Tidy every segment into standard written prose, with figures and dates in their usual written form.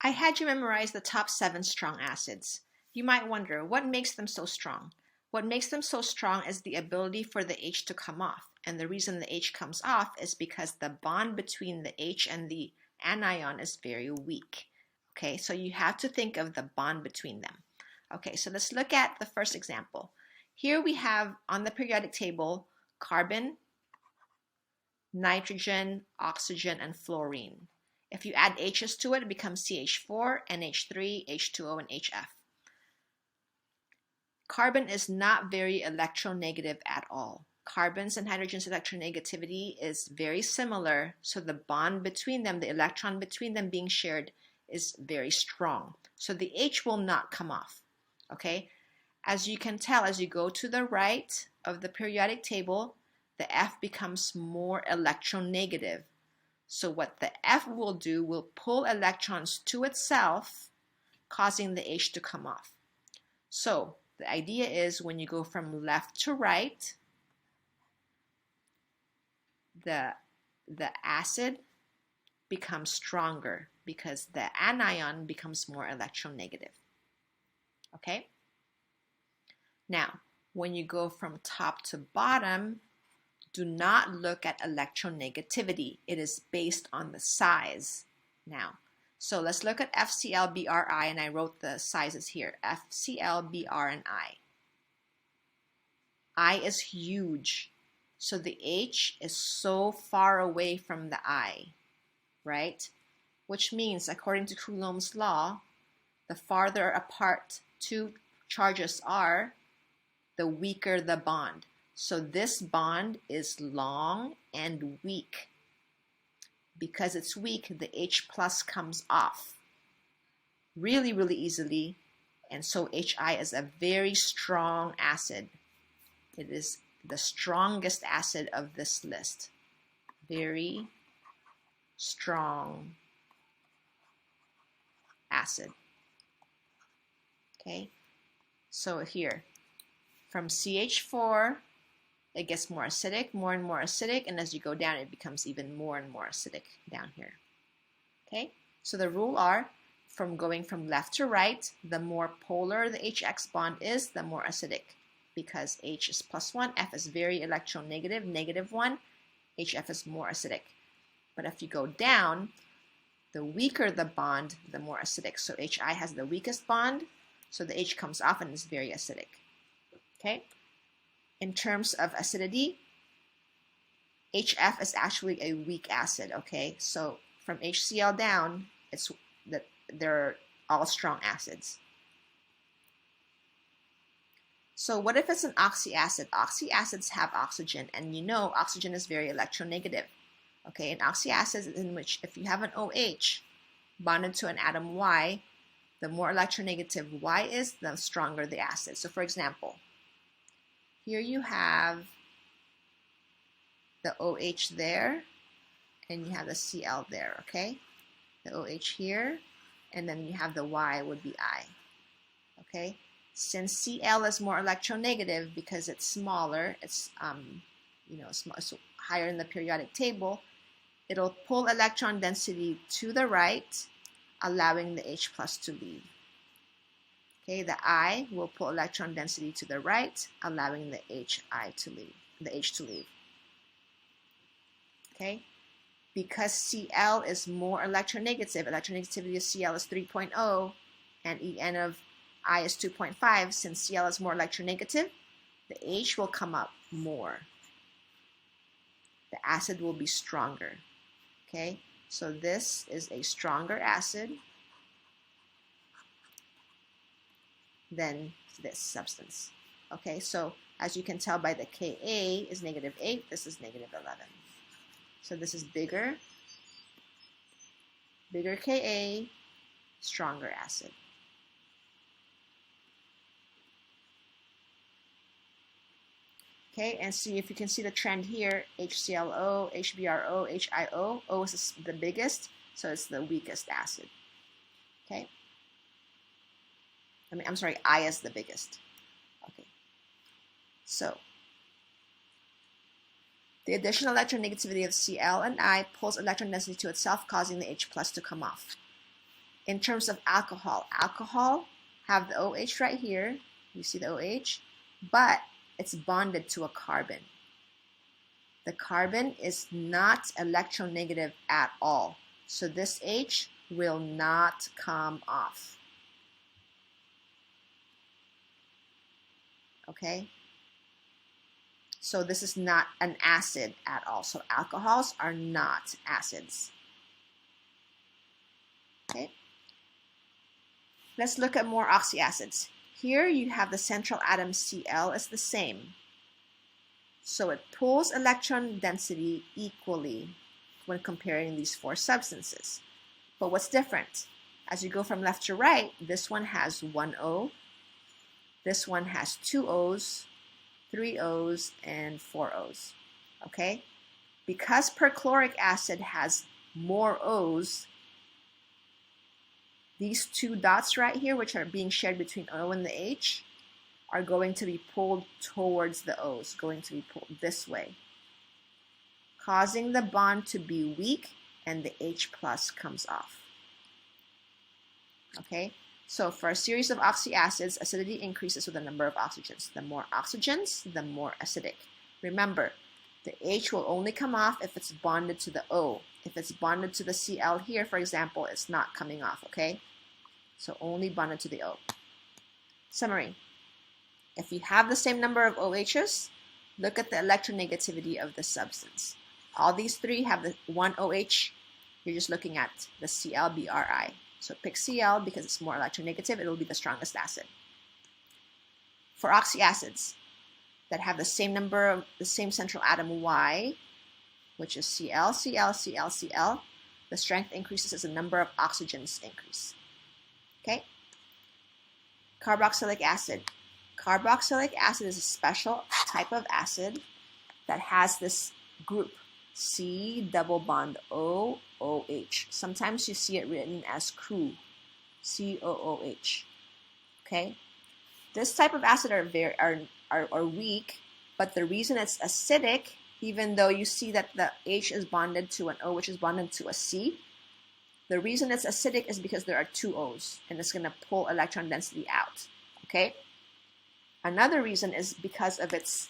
I had you memorize the top 7 strong acids. You might wonder, what makes them so strong? What makes them so strong is the ability for the H to come off. And the reason the H comes off is because the bond between the H and the anion is very weak. Okay, so you have to think of the bond between them. Okay, so let's look at the first example. Here we have on the periodic table carbon, nitrogen, oxygen, and fluorine. If you add H's to it, it becomes CH4, NH3, H2O, and HF. Carbon is not very electronegative at all. Carbon's and hydrogen's electronegativity is very similar, so the bond between them, the electron between them being shared, is very strong. So the H will not come off. Okay? As you can tell, as you go to the right of the periodic table, the F becomes more electronegative. So what the F will do will pull electrons to itself, causing the H to come off. So the idea is when you go from left to right, the acid becomes stronger because the anion becomes more electronegative. Okay? Now, when you go from top to bottom, do not look at electronegativity. It is based on the size now. So let's look at FCl, Br, I, and I wrote the sizes here. FCl, Br, and I. I is huge. So the H is so far away from the I, right? Which means, according to Coulomb's law, the farther apart two charges are, the weaker the bond. So this bond is long and weak. Because it's weak, the H plus comes off really, really easily. And so HI is a very strong acid. It is the strongest acid of this list. Very strong acid. Okay, so here, from CH4, it gets more acidic, more and more acidic, and as you go down, it becomes even more and more acidic down here. Okay, so the rule are, from going from left to right, the more polar the HX bond is, the more acidic, because H is +1, F is very electronegative, -1, HF is more acidic. But if you go down, the weaker the bond, the more acidic. So HI has the weakest bond, so the H comes off and is very acidic. Okay? In terms of acidity, HF is actually a weak acid, okay? So from HCl down, they're all strong acids. So what if it's an oxyacid? Oxyacids have oxygen, and you know oxygen is very electronegative. Okay, and oxyacids in which if you have an OH bonded to an atom Y, the more electronegative Y is, the stronger the acid. So for example, here you have the OH there, and you have the Cl there, okay? The OH here, and then you have the Y would be I, okay? Since Cl is more electronegative because it's smaller, it's it's higher in the periodic table, it'll pull electron density to the right, allowing the H plus to leave. Okay, the I will pull electron density to the right, allowing the H to leave. Okay, because Cl is more electronegative, electronegativity of Cl is 3.0, and En of I is 2.5. Since Cl is more electronegative, the H will come up more. The acid will be stronger. Okay, so this is a stronger acid than this substance. Okay, so as you can tell by the Ka is -8, this is -11. So this is bigger Ka, stronger acid. Okay, and see if you can see the trend here, HClO, HBrO, HIO. O is the biggest, so it's the weakest acid. Okay. I'm sorry, I is the biggest. Okay. So the additional electronegativity of Cl and I pulls electron density to itself, causing the H plus to come off. In terms of alcohol, alcohol have the OH right here. You see the OH, but it's bonded to a carbon. The carbon is not electronegative at all. So this H will not come off. Okay? So this is not an acid at all. So alcohols are not acids. Okay? Let's look at more oxyacids. Here you have the central atom Cl is the same. So it pulls electron density equally when comparing these four substances. But what's different? As you go from left to right, this one has 1 O, this one has 2 O's, 3 O's, and 4 O's. Okay? Because perchloric acid has more O's, these two dots right here, which are being shared between O and the H, are going to be pulled towards the O's, going to be pulled this way, causing the bond to be weak and the H plus comes off. Okay, so for a series of oxyacids, acidity increases with the number of oxygens. The more oxygens, the more acidic. Remember, the H will only come off if it's bonded to the O. If it's bonded to the Cl here, for example, it's not coming off, okay? So only bonded to the O. Summary. If you have the same number of OHs, look at the electronegativity of the substance. All these three have the one OH. You're just looking at the ClBrI. So pick Cl because it's more electronegative. It will be the strongest acid. For oxyacids that have the same number of the same central atom Y, which is Cl, Cl, Cl, Cl, the strength increases as the number of oxygens increase. Okay? Carboxylic acid. Carboxylic acid is a special type of acid that has this group, C double bond O, OH. Sometimes you see it written as COOH, COOH. Okay? This type of acid are weak, but the reason it's acidic, even though you see that the H is bonded to an O, which is bonded to a C, the reason it's acidic is because there are two O's, and it's going to pull electron density out. Okay? Another reason is because it's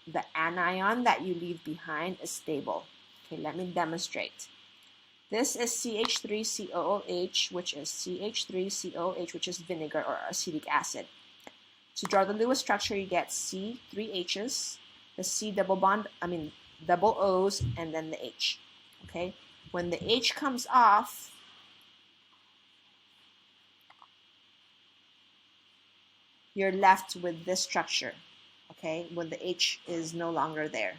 the anion that you leave behind is stable. Okay, let me demonstrate. This is CH3COOH, which is CH3COOH, which is vinegar or acetic acid. To draw the Lewis structure, you get C, 3 H's, the C double O's, and then the H. Okay? When the H comes off, you're left with this structure. Okay? When the H is no longer there.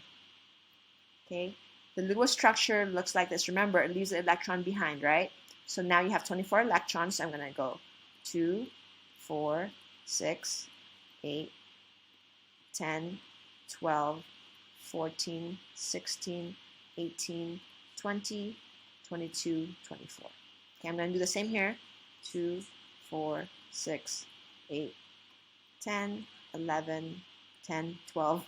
Okay? The Lewis structure looks like this. Remember, it leaves the electron behind, right? So now you have 24 electrons. So I'm going to go 2, 4, 6, 8, 10, 12, 14, 16, 18, 20, 22, 24. Okay, I'm going to do the same here. 2, 4, 6, 8, 10, 11, 10, 12,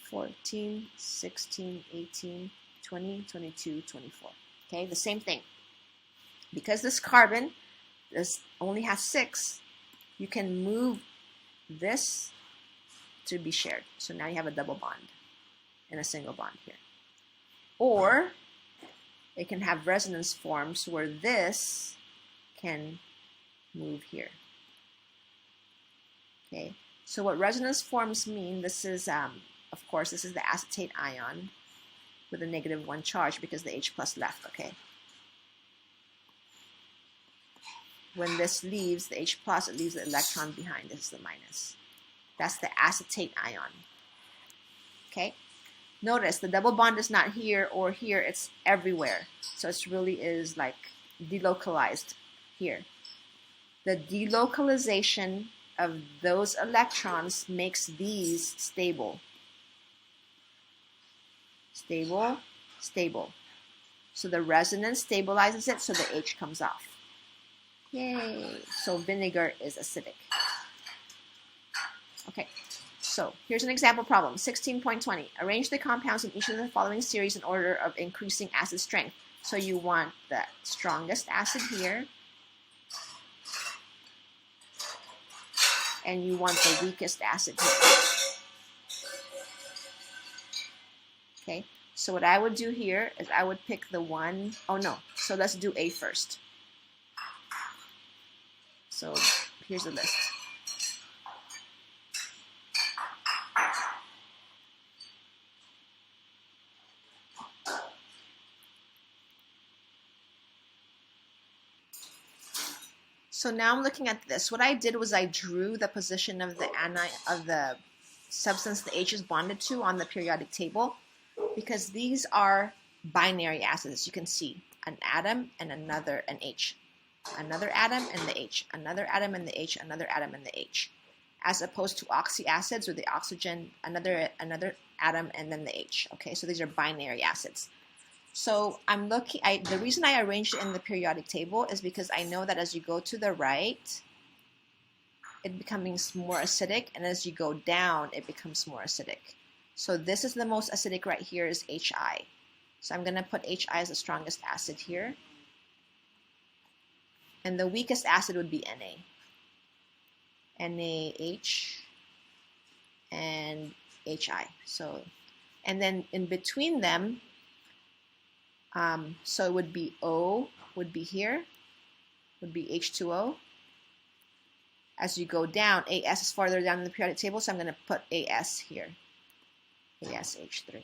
14, 16, 18, 20, 22, 24. Okay, the same thing. Because this carbon only has 6, you can move this to be shared. So now you have a double bond and a single bond here. Or it can have resonance forms where this can move here. Okay, so what resonance forms mean, this is, of course, this is the acetate ion with a -1 charge because the H plus left, okay? When this leaves the H plus, it leaves the electron behind. This is the minus. That's the acetate ion, okay? Notice the double bond is not here or here, it's everywhere. So it really is like delocalized here. The delocalization of those electrons makes these stable. Stable, stable. So the resonance stabilizes it so the H comes off. Yay! So vinegar is acidic. Okay, so here's an example problem. 16.20. Arrange the compounds in each of the following series in order of increasing acid strength. So you want the strongest acid here, and you want the weakest acid here. Okay, so what I would do here is I would pick the one, oh no, so let's do A first. So here's the list. So now I'm looking at this. What I did was I drew the position of the substance the H is bonded to on the periodic table, because these are binary acids. As you can see, an atom and an H, another atom and the H, another atom and the H, another atom and the H, as opposed to oxyacids, where the oxygen, another atom and then the H. Okay, so these are binary acids. So I'm looking, the reason I arranged it in the periodic table is because I know that as you go to the right, it becomes more acidic, and as you go down, it becomes more acidic. So this is the most acidic right here is HI. So I'm going to put HI as the strongest acid here. And the weakest acid would be Na. NaH and HI. So, and then in between them, so it would be O, would be here, would be H2O. As you go down, AS is farther down in the periodic table, so I'm going to put AS here, ASH3.